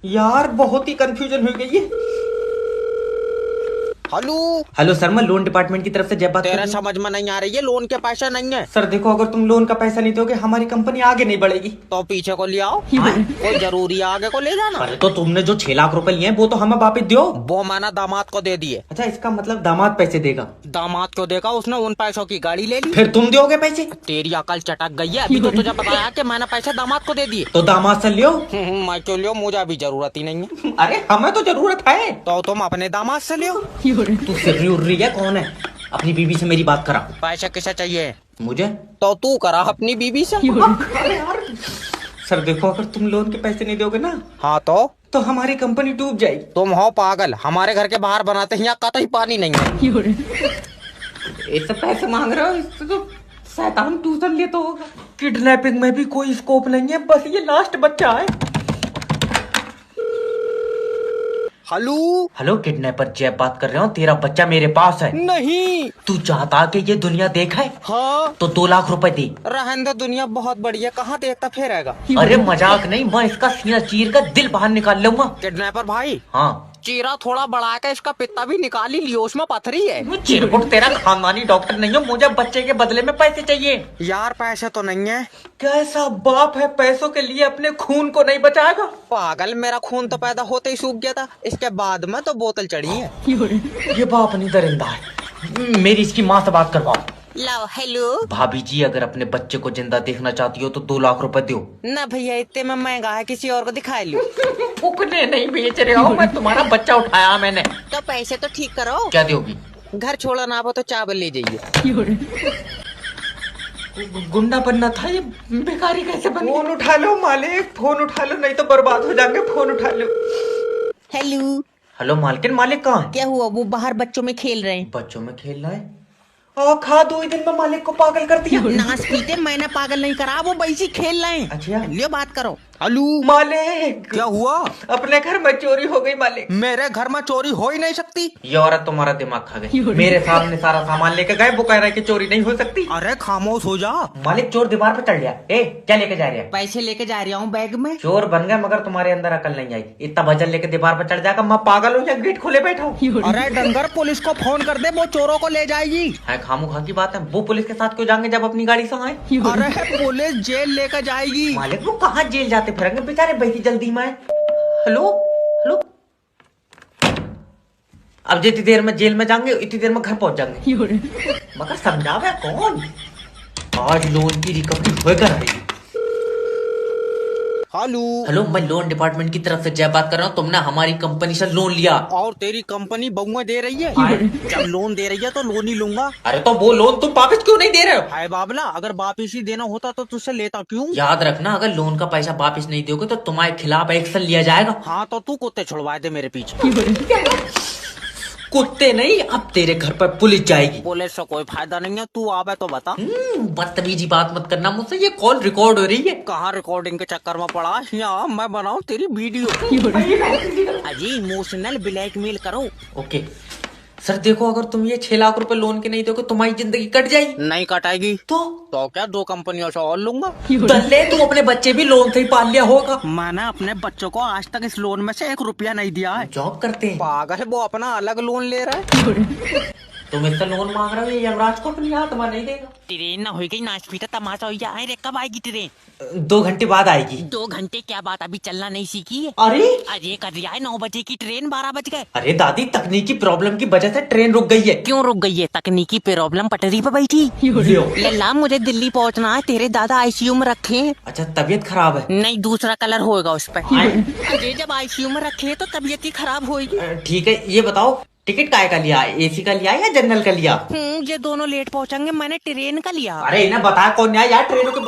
यार बहुत ही कंफ्यूजन हो गई है। हेलो। हेलो सर, मैं लोन डिपार्टमेंट की तरफ से जब बात कर तेरा रही हूँ। समझ में नहीं आ रही है, लोन के पैसे नहीं है सर देखो, अगर तुम लोन का पैसा नहीं दोगे हमारी कंपनी आगे नहीं बढ़ेगी। तो पीछे को ले आओ। हाँ? कोई जरूरी है आगे को ले जाना? अरे तो तुमने जो 6 लाख रुपए लिए हैं वो तो हमें वापस दो। वो मैंने दामाद को दे दिए। अच्छा, इसका मतलब दामाद पैसे देगा। दामाद को देखा, उसने उन पैसों की गाड़ी ले ली। फिर तुम दोगे पैसे? तेरी अकल चटक गई है। अभी तो तुझे बताया कि मैंने पैसे दामाद को दे दिए। तो दामाद से लियो। मैं क्यों लियो, मुझे अभी जरूरत ही नहीं है। अरे हमें तो जरूरत है। तो तुम अपने दामाद से लियो। तू सिर्री उर्री है, कौन है? अपनी बीवी से मेरी बात करा। पैसे किसे चाहिए? मुझे। तो तू करा अपनी बीबी से। अरे यार सर देखो, अगर तुम लोन के पैसे नहीं दोगे ना हाँ तो हमारी कंपनी डूब जाएगी। तुम हो पागल, हमारे घर के बाहर बनाते हैं, यहाँ कतई पानी नहीं है। इससे पैसे मांग रहे हो, इससे तो शैतान ट्यूशन लिए तो होगा। किडनैपिंग में भी कोई स्कोप नहीं है, बस ये लास्ट बच्चा है। हेलो। हेलो किडनैपर जैब बात कर रहा हूँ, तेरा बच्चा मेरे पास है। नहीं। तू चाहता कि ये दुनिया देखा है? हाँ। तो 2 लाख रुपए दे। रहने दो, दुनिया बहुत बढ़िया, कहाँ देखता फिरेगा। अरे मजाक नहीं, मैं इसका सीना चीर कर दिल बाहर निकाल लूंगा। किडनैपर भाई, हाँ चीरा थोड़ा बढ़ा के इसका पित्ता भी निकाल ही लियो, उसमें पथरी है। चिरकुट तेरा खानदानी डॉक्टर नहीं हो, मुझे बच्चे के बदले में पैसे चाहिए। यार पैसे तो नहीं है। कैसा बाप है पैसों के लिए अपने खून को नहीं बचाएगा? पागल, मेरा खून तो पैदा होते ही सूख गया था, इसके बाद में तो बोतल चढ़ी है। ये बाप नहीं दरिंदा है। मेरी इसकी माँ से बात करवाओ। लो हेलो। भाभी जी, अगर अपने बच्चे को जिंदा देखना चाहती हो तो 2 लाख रुपए दो। ना भैया, इतने में महंगा है, किसी और को दिखा लो। फुकने नहीं बेच रहे हो, मैं तुम्हारा बच्चा उठाया मैंने। तो पैसे तो ठीक करो। क्या दोगी? घर छोड़ा ना हो तो चावल ले जाइए। गुंडा बनना था, ये भिखारी कैसे बन? फोन उठा लो मालिक, फोन उठा लो, नहीं तो बर्बाद हो जाएंगे। फोन उठा लो। हेलो। हेलो मालकिन, मालिक कहाँ है? क्या हुआ? वो बाहर बच्चों में खेल रहे हैं। बच्चों में खेलना है? खा 2 ही दिन में मालिक को पागल कर दिया। नाच पीते मैंने पागल नहीं करा, वो वैसे खेल रहे हैं। अच्छा लियो बात करो। हेलो मालिक, क्या हुआ? अपने घर में चोरी हो गई मालिक। मेरे घर में चोरी हो ही नहीं सकती। ये औरत तुम्हारा दिमाग खा गई। मेरे सामने सारा सामान लेके गए, वो कह रहा है कि चोरी नहीं हो सकती। अरे खामोश हो जा। मालिक चोर दीवार पे चढ़ गया। ए क्या लेके जा रहे हैं? पैसे लेके जा रहा हूँ बैग में। चोर बन गए मगर तुम्हारे अंदर अकल नहीं आई। इतना वजन लेके दीवार पे चढ़ जाएगा, मैं पागल हूँ या गेट खोले बैठा हूँ? अरे डंगर, पुलिस को फोन कर दे, वो चोरों को ले जाएगी। है खामोखा की बात है। वो पुलिस के साथ क्यों जाएंगे जब अपनी गाड़ी से आए? अरे पुलिस जेल लेकर जाएगी। मालिक वो कहाँ जेल जाते फिरेंगे बेचारे, बैठी जल्दी में। हेलो हेलो, अब जितनी देर में जेल में जाएंगे इतनी देर में घर पहुंच जाएंगे। मगर समझावे कौन? आज लोन की रिकवरी होकर रही। हेलो। हेलो, मैं लोन डिपार्टमेंट की तरफ से जय बात कर रहा हूँ। तुमने हमारी कंपनी से लोन लिया और तेरी कंपनी बहुएं दे रही है। जब लोन दे रही है तो लोन ही लूंगा। अरे तो वो लोन तुम वापस क्यों नहीं दे रहे हो? हाय बाबला, अगर वापिस ही देना होता तो तुझसे लेता क्यों? याद रखना, अगर लोन का पैसा वापस नहीं दोगे तो तुम्हारे खिलाफ एक्शन लिया जाएगा। हाँ तो तू कुत्ते छुड़वा दे मेरे पीछे। कुत्ते नहीं, अब तेरे घर पर पुलिस जाएगी। पुलिस से कोई फायदा नहीं है, तू आवे तो बता। बदतमीजी बात मत करना मुझसे, ये कॉल रिकॉर्ड हो रही है। कहाँ रिकॉर्डिंग के चक्कर में पड़ा? यहाँ मैं बनाऊँ तेरी वीडियो। अजी इमोशनल ब्लैकमेल करो। ओके सर देखो, अगर तुम ये 6 लाख रुपए लोन के नहीं दोगे तुम्हारी जिंदगी कट जाएगी। नहीं कटाएगी तो क्या 2 कंपनियों से और लूंगा। दल्ले, तू अपने बच्चे भी लोन से ही पाल लिया होगा। मैंने अपने बच्चों को आज तक इस लोन में से 1 रुपया नहीं दिया है। जॉब करते हैं। पागल, वो अपना अलग लोन ले रहा है। तुम इससे लोन मांग रहे हो, ये यमराज को अपनी आत्मा नहीं देगा। ट्रेन ना हो गई, नाच पीटा तमाशा हो गया। अरे कब आएगी ट्रेन? 2 घंटे बाद आएगी। 2 घंटे क्या बात, अभी चलना नहीं सीखी है? अरे अरे कर दिया है, 9 बजे की ट्रेन, 12 बज गए। अरे दादी, तकनीकी प्रॉब्लम की वजह से ट्रेन रुक गई है। क्यों रुक गई है? तकनीकी प्रॉब्लम, पटरी पे बैठी। लियो। लल्ला मुझे दिल्ली पहुंचना है, तेरे दादा आईसीयू में रखे हैं। अच्छा तबीयत खराब है? नहीं, दूसरा कलर होएगा उस पे। अरे जब आईसीयू में रखे हैं तो तबीयत ही खराब होगी। ठीक है, ये बताओ टिकट काय का लिया? एसी का लिया या जनरल का लिया? ये दोनों लेट पहुंचेंगे, मैंने ट्रेन का लिया। अरे इन्हें बताया कौन आया यार ट्रेनों के।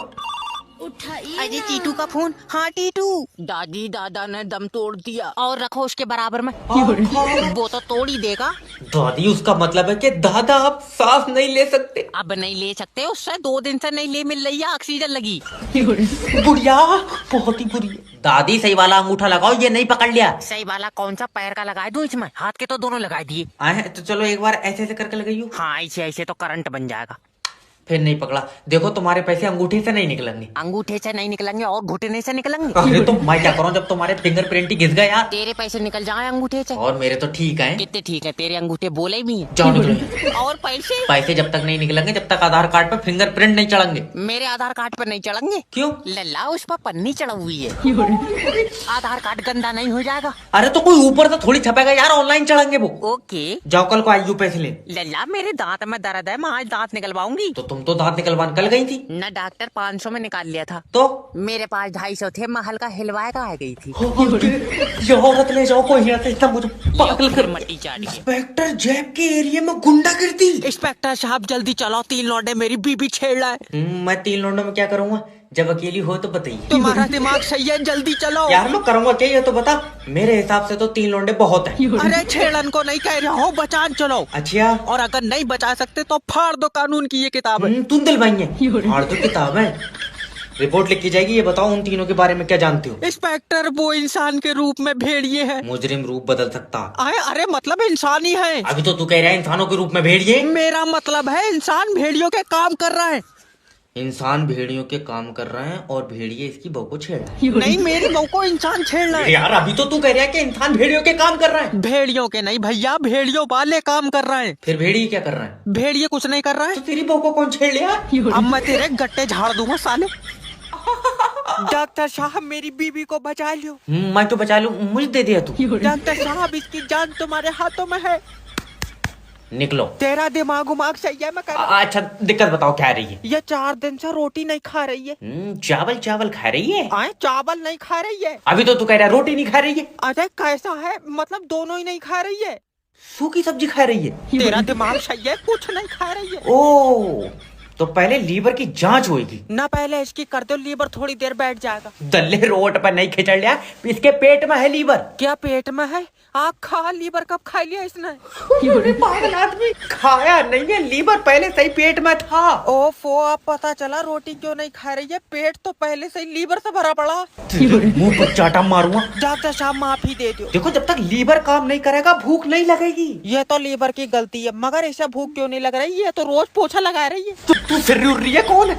अजय टीटू का फोन। हाँ टीटू। दादी दादा ने दम तोड़ दिया। और रखो उसके बराबर में। वो तो तोड़ ही देगा। दादी, उसका मतलब है कि दादा आप सांस नहीं ले सकते? अब नहीं ले सकते, उससे 2 दिन से नहीं ले मिल रही है, ऑक्सीजन लगी। बुढ़िया बहुत ही बुरी है। दादी सही वाला अंगूठा लगाओ, ये नहीं पकड़ लिया। सही वाला कौन सा? पैर का लगाए दूं इसमें? हाथ के तो दोनों लगा दिए। आए तो चलो एक बार ऐसे ऐसे करके लगाइयो। हाँ ऐसे ऐसे तो करंट बन जाएगा। फिर नहीं पकड़ा। देखो तुम्हारे पैसे अंगूठे से नहीं निकलेंगे। अंगूठे से नहीं निकलेंगे और घुटने से निकलेंगे। अरे तो मैं क्या करूं जब तुम्हारे फिंगरप्रिंट ही घिस गए यार। तेरे पैसे निकल जाए अंगूठे से। और मेरे तो ठीक है। कितने ठीक है, तेरे अंगूठे बोले भी हैं। जाओ निकलो। और पैसे? पैसे जब तक नहीं निकलेंगे जब तक आधार कार्ड पे फिंगरप्रिंट नहीं चढ़ेंगे। मेरे आधार कार्ड पर नहीं चढ़ेंगे। क्यों? लल्ला उस पर पन्नी चढ़ा हुई है। आधार कार्ड गंदा नहीं हो जाएगा? अरे तो कोई ऊपर से थोड़ी छपेगा यार, ऑनलाइन चढ़ेंगे वो। ओके। जाओ कल को आईयू पैसे ले। लल्ला मेरे दांत में दर्द है, मैं आज दांत निकलवाऊंगी। तो तुम तो दांत निकलवाने कल गई थी। न डॉक्टर 500 में निकाल लिया था। तो मेरे पास 250 थे, मैं हल्का हिलवाए का आ गई थी। ये औरत ले जाओ कोई यहाँ से, इतना मुझे पागल कर। मट्टी चाट के। इंस्पेक्टर जैब के एरिया में गुंडागिर्दी। इंस्पेक्टर साहब जल्दी चलो, 3 लौंडे मेरी बीबी छेड़ रहा है। मैं 3 लौंडों में क्या करूंगा? जब अकेली हो तो बताइए। तुम्हारा दिमाग सही है, जल्दी चलो। यार मैं करूंगा क्या ये तो बता। मेरे हिसाब से तो 3 लौंडे बहुत हैं। अरे छेड़न को नहीं कह रहा हूँ, बचान चलो। अच्छा। और अगर नहीं बचा सकते तो फाड़ दो, कानून की ये किताब है। तुम दिलवाई है और तो किताब है। रिपोर्ट लिखी जाएगी। ये बताओ उन तीनों के बारे में क्या जानते हो? इंस्पेक्टर वो इंसान के रूप में भेड़िए है। मुजरिम रूप बदल सकता। अरे मतलब इंसान ही है। अभी तो तू कह रहा है इंसानों के रूप में भेड़िए। मेरा मतलब है इंसान भेड़ियों के काम कर रहा है। इंसान भेड़ियों के काम कर रहे हैं और भेड़िए इसकी बहू को छेड़ रहे हैं। नहीं, मेरी बहू को इंसान छेड़ रहा है। यार अभी तो तू कह रहा है कि इंसान भेड़ियों के काम कर रहा है। भेड़ियों के नहीं भैया, भेड़ियों वाले काम कर रहे हैं। फिर भेड़िए क्या कर रहा है? भेड़िए कुछ नहीं कर रहा है। तो तेरी बहू को कौन छेड़ लिया? अब मैं तेरे गट्टे झाड़ दूंगा साले। डॉक्टर साहब मेरी बीबी को बचा लियो। मैं तो बचा लूं, मुझे दे दिया तू। डॉक्टर साहब इसकी जान तुम्हारे हाथों में है। निकलो। तेरा दिमाग उमाग सही है, मैं कह रहा हूं। अच्छा दिक्कत बताओ क्या रही है? ये 4 दिन से रोटी नहीं खा रही है। चावल चावल खा रही है? चावल नहीं खा रही है। अभी तो तू कह रहा है रोटी नहीं खा रही है। अरे कैसा है, मतलब दोनों ही नहीं खा रही है। सूखी सब्जी खा रही है। तेरा दिमाग सही है, कुछ नहीं खा रही है। ओ तो पहले लीवर की जांच होगी ना, पहले इसकी कर दो, लीवर थोड़ी देर बैठ जाएगा। दल्ले रोड पर नहीं खिंचड़ लिया, इसके पेट में है लीवर। क्या पेट में है? आग खा, लीवर कब खा लिया इसने? पागल आदमी, खाया नहीं है लीवर, पहले सही पेट में था। ओफो, अब पता चला रोटी क्यों नहीं खा रही है। पेट तो पहले से ही लीवर से भरा पड़ा। मुंह पर चाटा मारूंगा। डॉक्टर साहब माफी दे दो। देखो जब तक लीवर काम नहीं करेगा भूख नहीं लगेगी। ये तो लीवर की गलती है, मगर इसे भूख क्यों नहीं लग रही है? तो रोज पोछा लगा रही है। तू फिर रही है कौन है?